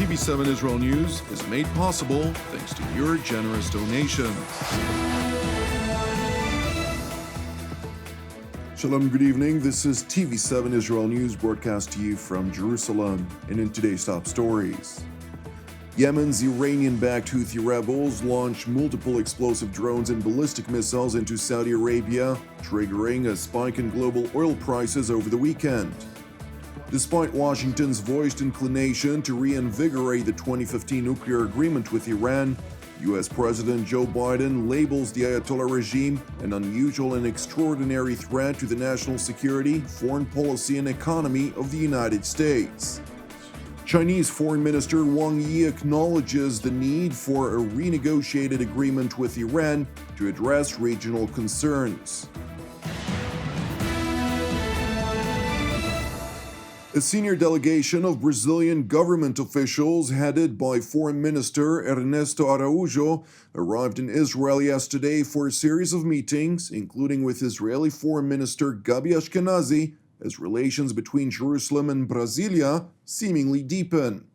TV7 Israel News is made possible thanks to your generous donations. Shalom, good evening. This is TV7 Israel News broadcast to you from Jerusalem. And in today's top stories, Yemen's Iranian-backed Houthi rebels launched multiple explosive drones and ballistic missiles into Saudi Arabia, triggering a spike in global oil prices over the weekend. Despite Washington's voiced inclination to reinvigorate the 2015 nuclear agreement with Iran, U.S. President Joe Biden labels the Ayatollah regime an unusual and extraordinary threat to the national security, foreign policy, and economy of the United States. Chinese Foreign Minister Wang Yi acknowledges the need for a renegotiated agreement with Iran to address regional concerns. A senior delegation of Brazilian government officials headed by Foreign Minister Ernesto Araújo arrived in Israel yesterday for a series of meetings, including with Israeli Foreign Minister Gabi Ashkenazi, as relations between Jerusalem and Brasilia seemingly deepen.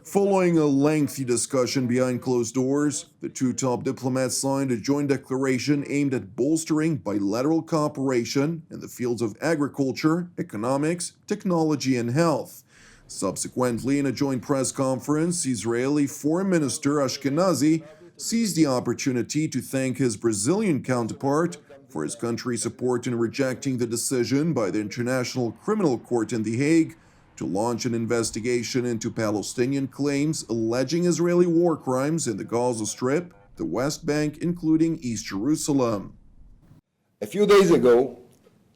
Following a lengthy discussion behind closed doors, the two top diplomats signed a joint declaration aimed at bolstering bilateral cooperation in the fields of agriculture, economics, technology, and health. Subsequently, in a joint press conference, Israeli Foreign Minister Ashkenazi seized the opportunity to thank his Brazilian counterpart for his country's support in rejecting the decision by the International Criminal Court in The Hague to launch an investigation into Palestinian claims alleging Israeli war crimes in the Gaza Strip, the West Bank, including East Jerusalem. A few days ago,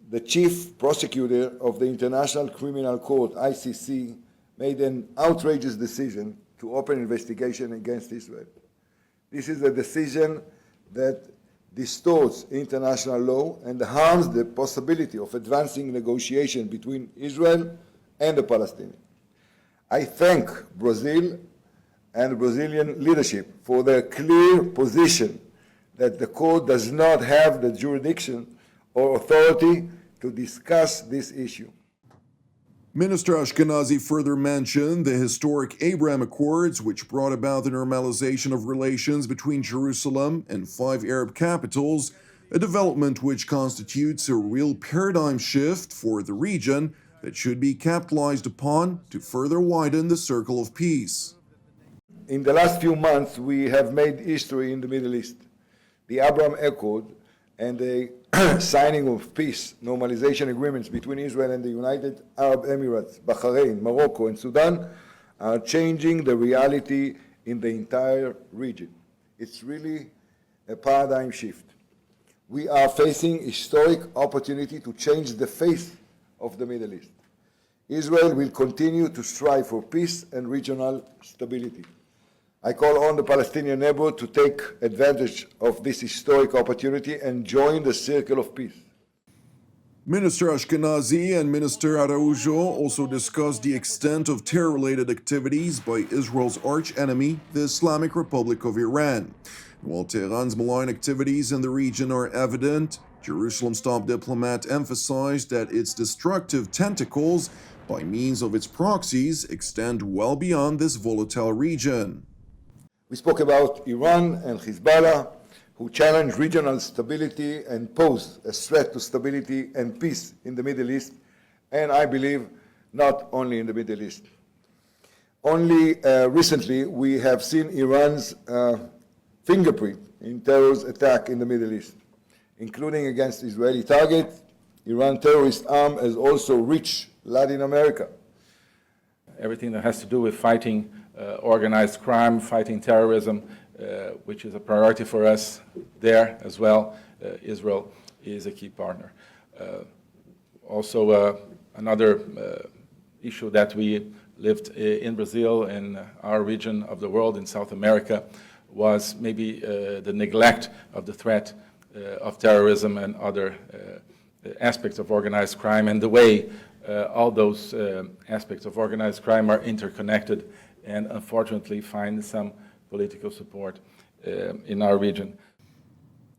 the chief prosecutor of the International Criminal Court, ICC, made an outrageous decision to open an investigation against Israel. This is a decision that distorts international law and harms the possibility of advancing negotiation between Israel and the Palestinians. I thank Brazil and the Brazilian leadership for their clear position that the court does not have the jurisdiction or authority to discuss this issue. Minister Ashkenazi further mentioned the historic Abraham Accords, which brought about the normalization of relations between Jerusalem and 5 Arab capitals, a development which constitutes a real paradigm shift for the region that should be capitalized upon to further widen the circle of peace. In the last few months, we have made history in the Middle East. The Abraham Accord and the signing of peace normalization agreements between Israel and the United Arab Emirates, Bahrain, Morocco, and Sudan are changing the reality in the entire region. It's really a paradigm shift. We are facing historic opportunity to change the face of the Middle East. Israel will continue to strive for peace and regional stability. I call on the Palestinian neighbor to take advantage of this historic opportunity and join the circle of peace. Minister Ashkenazi and Minister Araújo also discussed the extent of terror-related activities by Israel's arch-enemy, the Islamic Republic of Iran. While Tehran's malign activities in the region are evident, Jerusalem's top diplomat emphasized that its destructive tentacles, by means of its proxies, extend well beyond this volatile region. We spoke about Iran and Hezbollah, who challenge regional stability and pose a threat to stability and peace in the Middle East, and I believe not only in the Middle East. Only recently we have seen Iran's fingerprint in terrorist attack in the Middle East, including against Israeli targets. Iran terrorist arm has also reached Latin America. Everything that has to do with fighting organized crime, fighting terrorism, which is a priority for us there as well. Israel is a key partner. Also, another issue that we lived in Brazil, in our region of the world, in South America, was maybe the neglect of the threat of terrorism and other aspects of organized crime, and the way all those aspects of organized crime are interconnected and unfortunately find some political support in our region.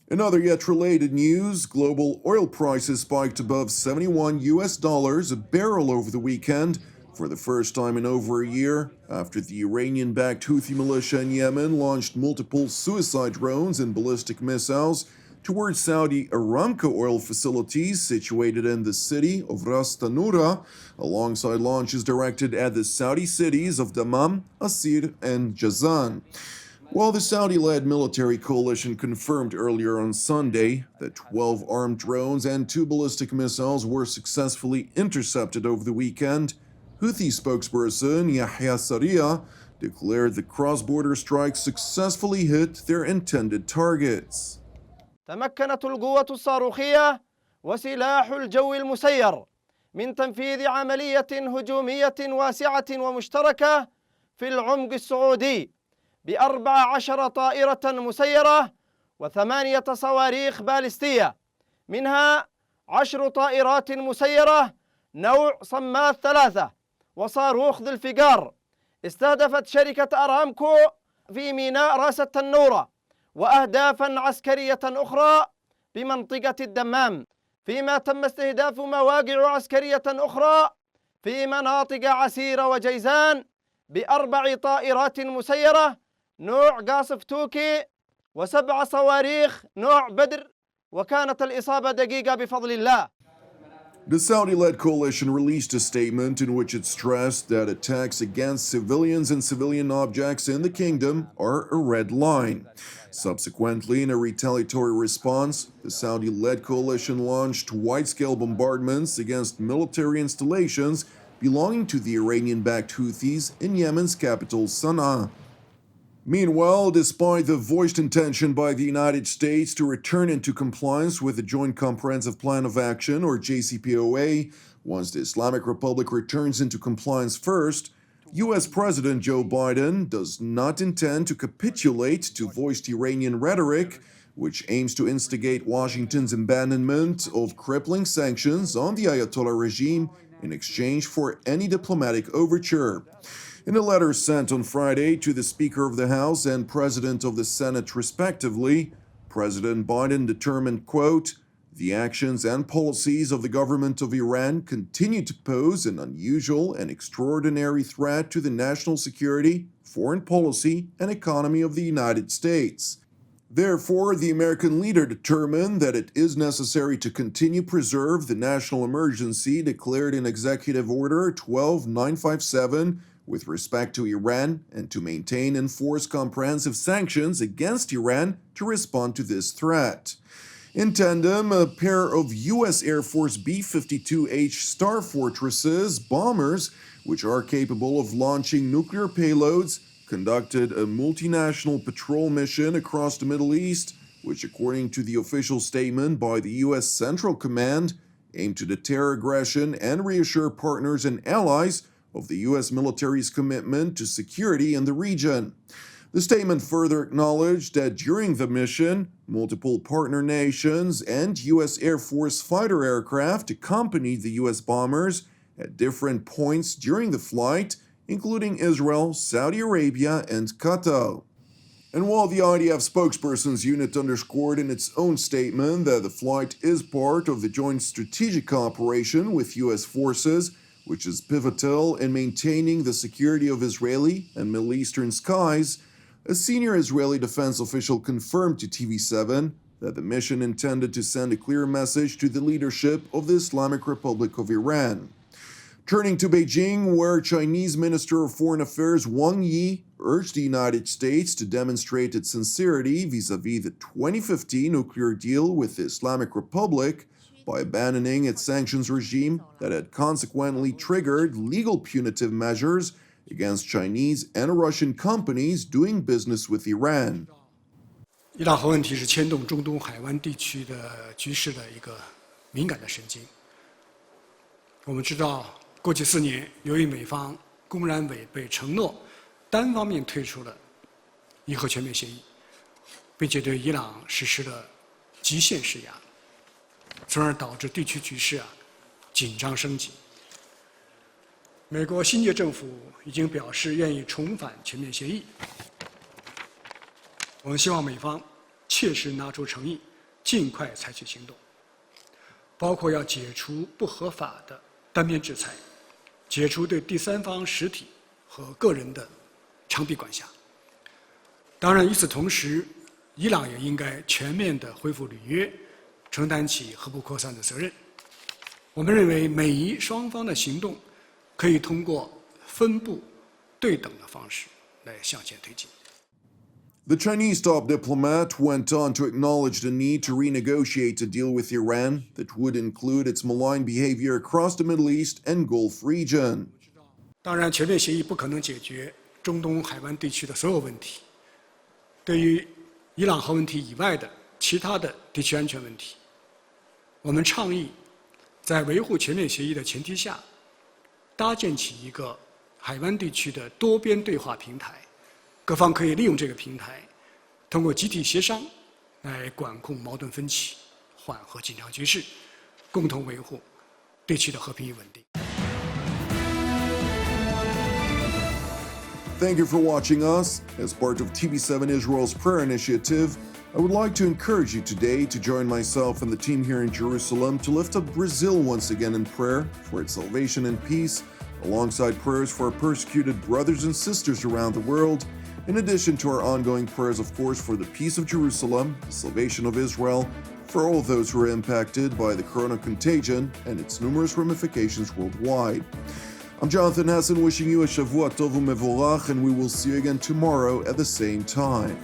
In other yet related news, global oil prices spiked above $71 a barrel over the weekend, for the first time in over a year, after the Iranian-backed Houthi militia in Yemen launched multiple suicide drones and ballistic missiles towards Saudi Aramco oil facilities situated in the city of Ras Tanura, alongside launches directed at the Saudi cities of Dammam, Asir, and Jazan. While the Saudi-led military coalition confirmed earlier on Sunday that 12 armed drones and 2 ballistic missiles were successfully intercepted over the weekend, Houthi spokesperson Yahya Sariyah declared the cross-border strikes successfully hit their intended targets. تمكنت القوة الصاروخية وسلاح الجو المسير من تنفيذ عملية هجومية واسعة ومشتركة في العمق السعودي ب14 طائرة مسيرة و8 صواريخ باليستية، منها 10 طائرات مسيرة نوع صماذ 3 وصاروخ ذي الفقار استهدفت شركة أرامكو في ميناء راس التنورة وأهدافا عسكرية أخرى بمنطقة الدمام، فيما تم استهداف مواقع عسكرية أخرى في مناطق عسير وجيزان ب4 طائرات مسيرة نوع قاصف توكي و7 صواريخ نوع بدر، وكانت الإصابة دقيقة بفضل الله. The Saudi-led coalition released a statement in which it stressed that attacks against civilians and civilian objects in the kingdom are a red line. Subsequently, in a retaliatory response, the Saudi-led coalition launched wide-scale bombardments against military installations belonging to the Iranian-backed Houthis in Yemen's capital, Sana'a. Meanwhile, despite the voiced intention by the United States to return into compliance with the Joint Comprehensive Plan of Action, or JCPOA, once the Islamic Republic returns into compliance first, U.S. President Joe Biden does not intend to capitulate to voiced Iranian rhetoric, which aims to instigate Washington's abandonment of crippling sanctions on the Ayatollah regime in exchange for any diplomatic overture. In a letter sent on Friday to the Speaker of the House and President of the Senate respectively, President Biden determined, quote, "The actions and policies of the government of Iran continue to pose an unusual and extraordinary threat to the national security, foreign policy, and economy of the United States. Therefore, the American leader determined that it is necessary to continue preserve the national emergency declared in Executive Order 12957 with respect to Iran and to maintain and enforce comprehensive sanctions against Iran to respond to this threat." In tandem, a pair of U.S. Air Force B-52H Star Fortresses bombers, which are capable of launching nuclear payloads, conducted a multinational patrol mission across the Middle East, which, according to the official statement by the U.S. Central Command, aimed to deter aggression and reassure partners and allies of the U.S. military's commitment to security in the region. The statement further acknowledged that during the mission, multiple partner nations and U.S. Air Force fighter aircraft accompanied the U.S. bombers at different points during the flight, including Israel, Saudi Arabia, and Qatar. And while the IDF spokesperson's unit underscored in its own statement that the flight is part of the joint strategic operation with U.S. forces, which is pivotal in maintaining the security of Israeli and Middle Eastern skies, a senior Israeli defense official confirmed to TV7 that the mission intended to send a clear message to the leadership of the Islamic Republic of Iran. Turning to Beijing, where Chinese Minister of Foreign Affairs Wang Yi urged the United States to demonstrate its sincerity vis-à-vis the 2015 nuclear deal with the Islamic Republic by abandoning its sanctions regime that had consequently triggered legal punitive measures against Chinese and Russian companies doing business with Iran. 伊朗核问题是牵动中东海湾地区的局势的一个敏感的神经。我们知道，过去4年，由于美方公然违背承诺，单方面退出了伊核全面协议，并且对伊朗实施了极限施压，从而导致地区局势紧张升级。美国新届政府已经表示愿意重返全面协议。我们希望美方切实拿出诚意，尽快采取行动，包括要解除不合法的单边制裁，解除对第三方实体和个人的长臂管辖。当然，与此同时，伊朗也应该全面地恢复履约，承担起核不扩散的责任。我们认为，美伊双方的行动可以通过分布对等的方式来向前推进。The Chinese top diplomat went on to acknowledge the need to renegotiate a deal with Iran that would include its malign behavior across the Middle East and Gulf region. 当然，全面协议不可能解决中东海湾地区的所有问题。对于伊朗核问题以外的其他的地区安全问题，我们倡议在维护全面协议的前提下，搭建起一个海湾地区的多边对话平台，各方可以利用这个平台，通过集体协商来管控矛盾分歧，缓和紧张局势，共同维护地区的和平与稳定。Thank you for watching us. As part of TV7 Israel's prayer initiative, I would like to encourage you today to join myself and the team here in Jerusalem to lift up Brazil once again in prayer for its salvation and peace, alongside prayers for our persecuted brothers and sisters around the world, in addition to our ongoing prayers, of course, for the peace of Jerusalem, the salvation of Israel, for all those who are impacted by the corona contagion and its numerous ramifications worldwide. I'm Jonathan Hassan, wishing you a Shavua Tov u'Mevorach, and we will see you again tomorrow at the same time.